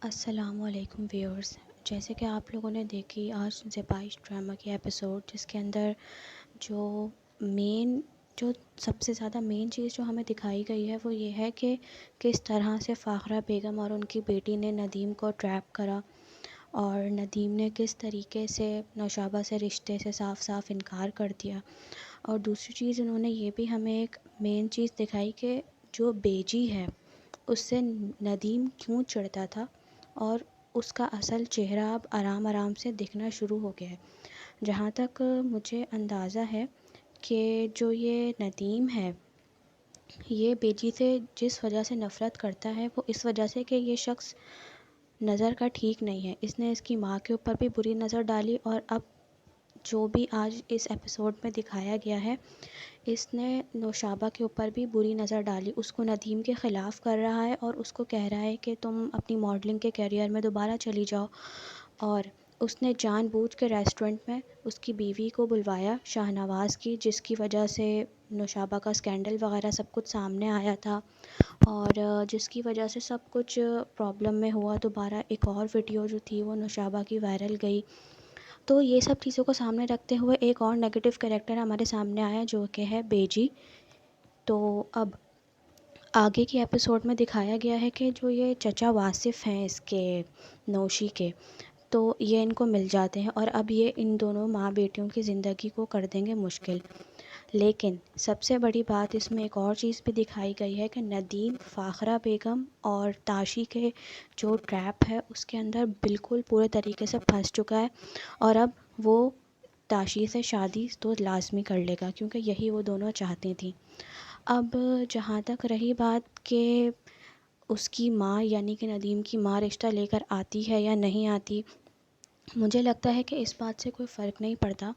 السلام علیکم ویورز. جیسے کہ آپ لوگوں نے دیکھی آج زیبائش ڈرامہ کی ایپیسوڈ، جس کے اندر جو مین جو سب سے زیادہ مین چیز جو ہمیں دکھائی گئی ہے وہ یہ ہے کہ کس طرح سے فاخرہ بیگم اور ان کی بیٹی نے ندیم کو ٹریپ کرا، اور ندیم نے کس طریقے سے نوشابہ سے رشتے سے صاف صاف انکار کر دیا. اور دوسری چیز انہوں نے یہ بھی ہمیں ایک مین چیز دکھائی کہ جو بیجی ہے اس سے ندیم کیوں چڑھتا تھا، اور اس کا اصل چہرہ اب آرام آرام سے دکھنا شروع ہو گیا ہے. جہاں تک مجھے اندازہ ہے کہ جو یہ ندیم ہے یہ بیجی سے جس وجہ سے نفرت کرتا ہے وہ اس وجہ سے کہ یہ شخص نظر کا ٹھیک نہیں ہے. اس نے اس کی ماں کے اوپر بھی بری نظر ڈالی، اور اب جو بھی آج اس ایپیسوڈ میں دکھایا گیا ہے اس نے نوشابہ کے اوپر بھی بری نظر ڈالی. اس کو ندیم کے خلاف کر رہا ہے اور اس کو کہہ رہا ہے کہ تم اپنی ماڈلنگ کے کیریئر میں دوبارہ چلی جاؤ. اور اس نے جان بوجھ کے ریسٹورنٹ میں اس کی بیوی کو بلوایا شاہ نواز کی، جس کی وجہ سے نوشابہ کا اسکینڈل وغیرہ سب کچھ سامنے آیا تھا، اور جس کی وجہ سے سب کچھ پرابلم میں ہوا. دوبارہ ایک اور ویڈیو جو تھی وہ نوشابہ کی وائرل گئی. تو یہ سب چیزوں کو سامنے رکھتے ہوئے ایک اور نیگیٹو کریکٹر ہمارے سامنے آیا جو کہ ہے بیجی. تو اب آگے کی ایپیسوڈ میں دکھایا گیا ہے کہ جو یہ چچا واصف ہیں اس کے نوشی کے، تو یہ ان کو مل جاتے ہیں اور اب یہ ان دونوں ماں بیٹیوں کی زندگی کو کر دیں گے مشکل. لیکن سب سے بڑی بات اس میں ایک اور چیز بھی دکھائی گئی ہے کہ ندیم فاخرہ بیگم اور تاشی کے جو ٹریپ ہے اس کے اندر بالکل پورے طریقے سے پھنس چکا ہے، اور اب وہ تاشی سے شادی تو لازمی کر لے گا کیونکہ یہی وہ دونوں چاہتی تھیں. اب جہاں تک رہی بات کہ اس کی ماں یعنی کہ ندیم کی ماں رشتہ لے کر آتی ہے یا نہیں آتی، مجھے لگتا ہے کہ اس بات سے کوئی فرق نہیں پڑتا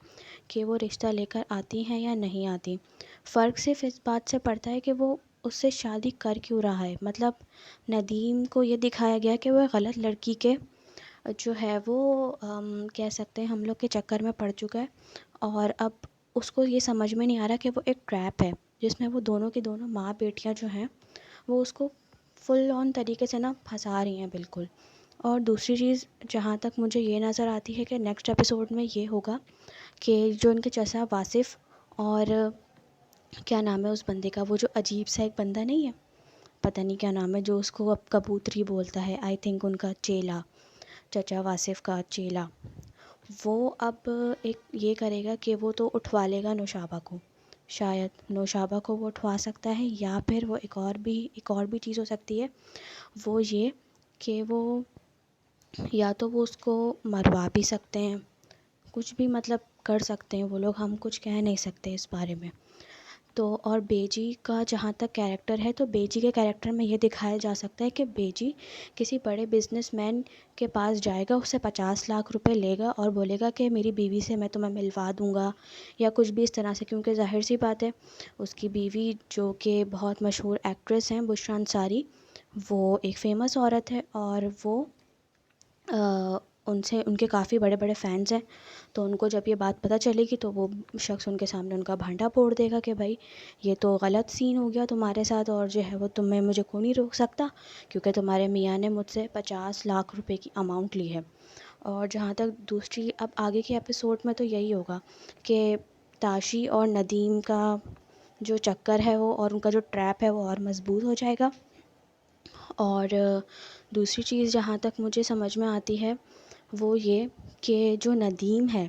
کہ وہ رشتہ لے کر آتی ہیں یا نہیں آتی. فرق صرف اس بات سے پڑتا ہے کہ وہ اس سے شادی کر کیوں رہا ہے. مطلب ندیم کو یہ دکھایا گیا کہ وہ غلط لڑکی کے جو ہے وہ کہہ سکتے ہیں ہم لوگ کے چکر میں پڑ چکا ہے، اور اب اس کو یہ سمجھ میں نہیں آ رہا کہ وہ ایک ٹریپ ہے جس میں وہ دونوں کی دونوں ماں بیٹیاں جو ہیں وہ اس کو فل آن طریقے سے پھنسا رہی ہیں بالکل. اور دوسری چیز جہاں تک مجھے یہ نظر آتی ہے کہ نیکسٹ ایپیسوڈ میں یہ ہوگا کہ جو ان کے چچا واصف اور کیا نام ہے اس بندے کا، وہ جو عجیب سا ایک بندہ نہیں ہے، پتہ نہیں کیا نام ہے، جو اس کو اب کبوتری بولتا ہے، آئی تھنک ان کا چیلا، چچا واصف کا چیلا، وہ اب ایک یہ کرے گا کہ وہ تو اٹھوا لے گا نوشابہ کو. شاید نوشابہ کو وہ اٹھوا سکتا ہے، یا پھر وہ ایک اور بھی چیز ہو سکتی ہے، وہ یہ کہ وہ یا تو وہ اس کو مروا بھی سکتے ہیں، کچھ بھی مطلب کر سکتے ہیں وہ لوگ، ہم کچھ کہہ نہیں سکتے اس بارے میں. تو اور بیجی کا جہاں تک کیریکٹر ہے، تو بیجی کے کیریکٹر میں یہ دکھایا جا سکتا ہے کہ بیجی کسی بڑے بزنس مین کے پاس جائے گا، اسے 50 لاکھ روپے لے گا اور بولے گا کہ میری بیوی سے میں تمہیں ملوا دوں گا یا کچھ بھی اس طرح سے. کیونکہ ظاہر سی بات ہے اس کی بیوی جو کہ بہت مشہور ایکٹریس ہیں بشریٰ انصاری، وہ ایک فیمس عورت ہے، اور وہ ان کے کافی بڑے بڑے فینس ہیں. تو ان کو جب یہ بات پتہ چلے گی تو وہ شخص ان کے سامنے ان کا بھانڈا پھوڑ دے گا کہ بھائی یہ تو غلط سین ہو گیا تمہارے ساتھ، اور جو ہے وہ مجھے کوئی نہیں روک سکتا کیونکہ تمہارے میاں نے مجھ سے 50 لاکھ روپے کی اماؤنٹ لی ہے. اور جہاں تک دوسری اب آگے کے ایپیسوڈ میں تو یہی ہوگا کہ تاشی اور ندیم کا جو چکر ہے وہ اور ان کا جو ٹریپ ہے وہ اور مضبوط ہو جائے گا. اور دوسری چیز جہاں تک مجھے سمجھ میں آتی ہے وہ یہ کہ جو ندیم ہے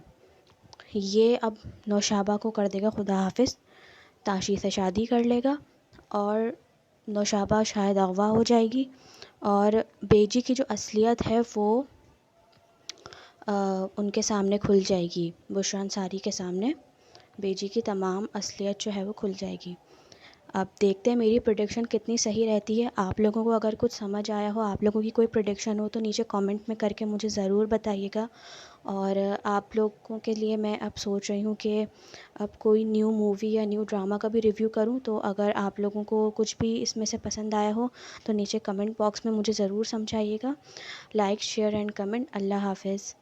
یہ اب نوشابہ کو کر دے گا خدا حافظ، تاشی سے شادی کر لے گا، اور نوشابہ شاید اغوا ہو جائے گی، اور بیجی کی جو اصلیت ہے وہ ان کے سامنے کھل جائے گی، بشریٰ انصاری کے سامنے بیجی کی تمام اصلیت جو ہے وہ کھل جائے گی. اب دیکھتے ہیں میری پریڈکشن کتنی صحیح رہتی ہے. آپ لوگوں کو اگر کچھ سمجھ آیا ہو، آپ لوگوں کی کوئی پریڈکشن ہو تو نیچے کامنٹ میں کر کے مجھے ضرور بتائیے گا. اور آپ لوگوں کے لیے میں اب سوچ رہی ہوں کہ اب کوئی نیو مووی یا نیو ڈرامہ کا بھی ریویو کروں. تو اگر آپ لوگوں کو کچھ بھی اس میں سے پسند آیا ہو تو نیچے کمنٹ باکس میں مجھے ضرور سمجھائیے گا. Like, share and comment. اللہ حافظ.